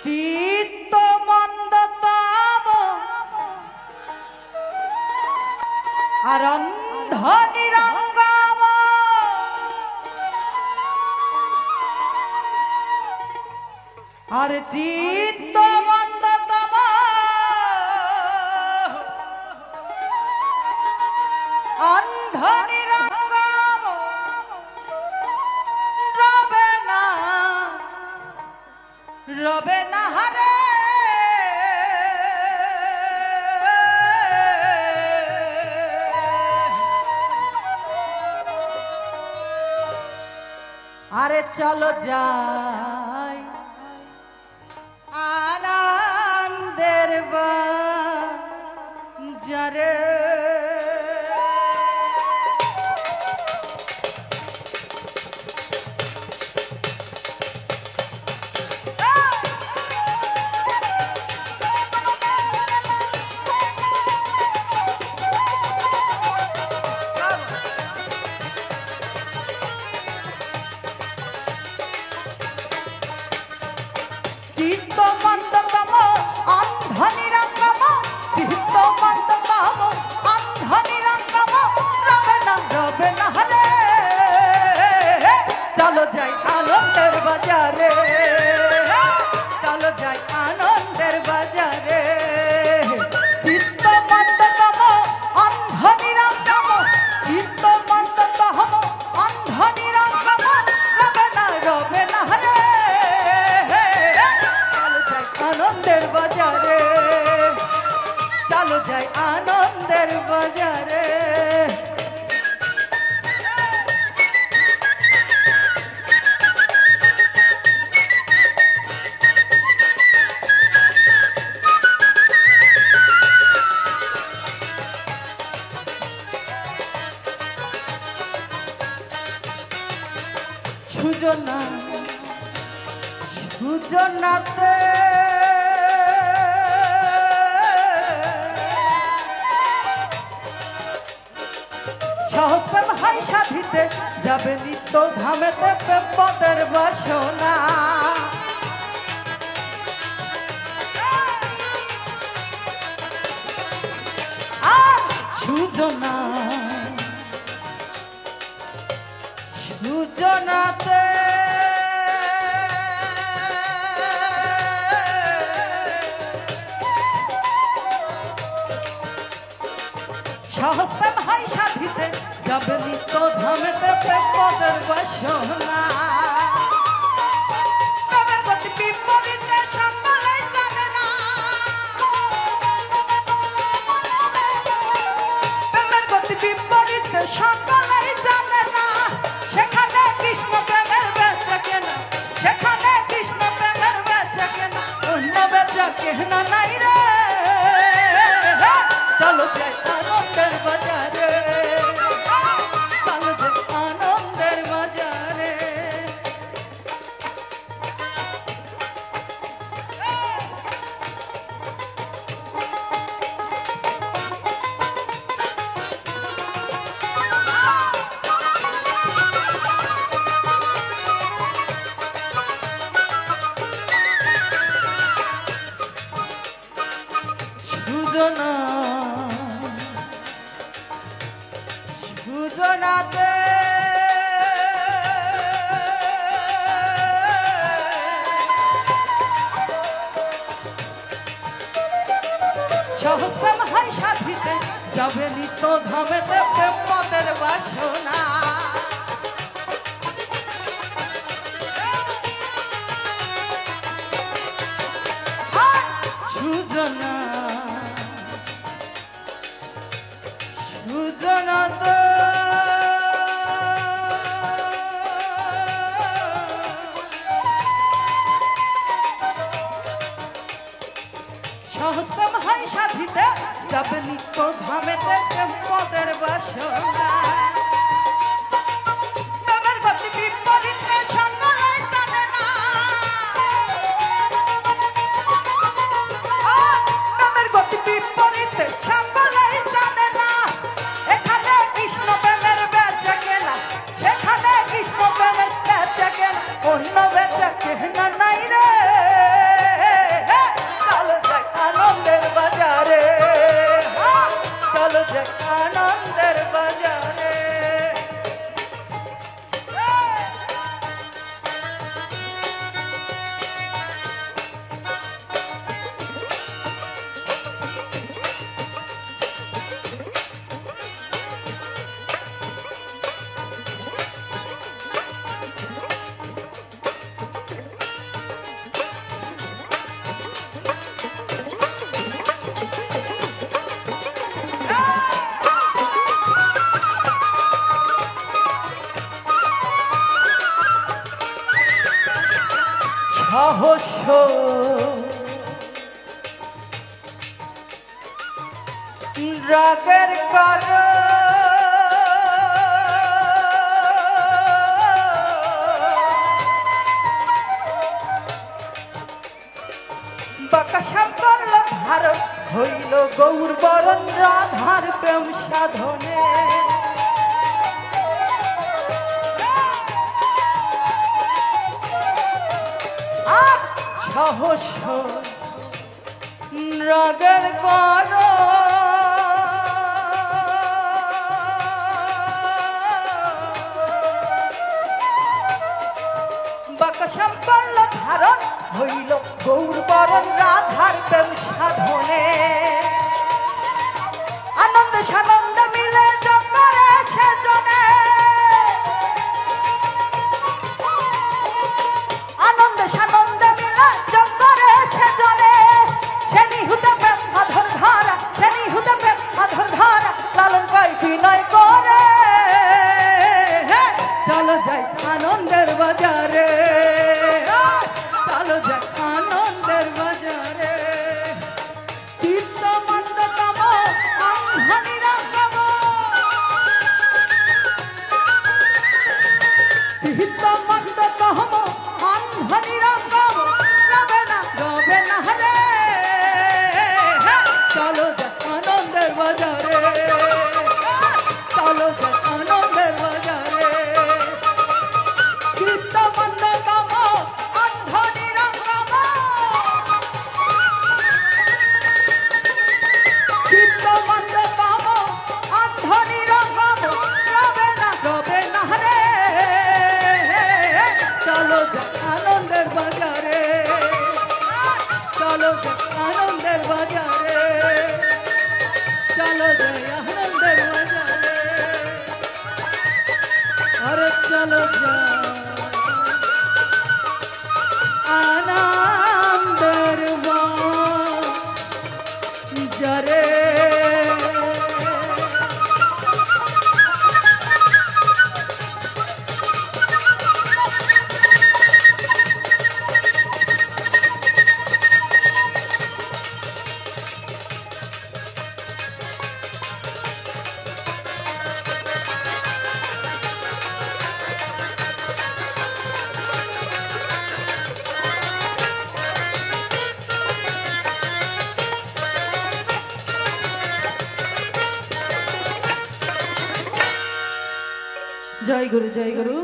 চিত্ত মন্দতম আর অন্ধ নিরঙ্গম আর চিত্ত মন্দতম অন্ধ নিরঙ্গম রবে না হারে আরে চলো যাই আনন্দের বাজারে চিত্ত মন্দতম অন্ধ নিরঙ্গম চিত্ত মন্দতম অন্ধ নিরঙ্গম রবে না হরে চলো যাই আনন্দের বাজারে চলো যাই আনন্দের বাজারে চিত্ত মন্দতম অন্ধ নিরঙ্গম চিত্ত মন্দতম অন্ধ নিরঙ্গম রবে না হরে আনন্দের বাজারে চলো যাই আনন্দের বাজারে সুজনা সুজনাতে সহজ প্রেম হাই সাধিতে যাবে নিত্য ধামেতে প্রেম পদের বাসনা আর সুজনা সুজনাতে সহজ প্রেম হাই সাধিতে যাবে নিত্য ধামেতে প্রেম পদের বাসনা প্রেমের গতি বিপরীতে সকলেই জানে না প্রেমের গতি বিপরীতে সকলেই জানে না সেখানে কৃষ্ণ প্রেমের বেচা কেনা সেখানে কৃষ্ণ প্রেমের বেচা কেনা অন্য বেচা কেনা নাই রে চলো যাই আনন্দের বাজারে চলো যাই আনন্দের বাজারে সুজনা সুজনাতে সহজ প্রেম হাই সাধিতে যাবে নিত্য ধামেতে প্রেম পদের বাসনা সুজনা সুজনাতে সহজ প্রেম হাই সাধিতে যাবে নিত্য ধামেতে প্রেম পদের বাসনা প্রেমের গতি বিপরীতে সকলেই জানে না প্রেমের গতি বিপরীতে সকলেই জানে না এখানে কৃষ্ণ প্রেমের বেচা কেনা সেখানে কৃষ্ণ প্রেমের বেচা কেনা অন্য বেচা কেনা নাই রে রাগের কারণ বাঁকা করল ধারণ হইল গৌর বরণ রাধার প্রেম সাধনে আর সহস্র রাগের কারণ বাকসম করল ধারণ হইল গৌর বরণ রাধার প্রেম সাধনে আনন্দ সানন্দ মিলে জগরে সেজনে আনন্দ সানন্দ মিলে জগরে সেজনে সেনি হুতে প্রেম আধর ধারা সেনি হুতে প্রেম আধর ধারা লালন কয় বিনয় করে চলো যাই আনন্দের বাজারে চলো যাই আনন্দের বাজারে চিত্ত মন্দতম অন্ধনি রঙ্গম চিত্ত মন্দতম অন্ধনি রঙ্গম রবে না রে চলো যাই আনন্দের বাজারে চলো যাই আনন্দের বাজারে চিত্ত মন্দতম অন্ধনি রঙ্গম চিত্ত মন্দতম অন্ধনি রঙ্গম রবে না রে চলো যাই আনন্দের বাজারে চলো যাই আনন্দের বাজারে চলো যাই আনন্দের বাজারে আরে চলো যাই আনন্দের বাজারে জয় গুরু জয় গুরু।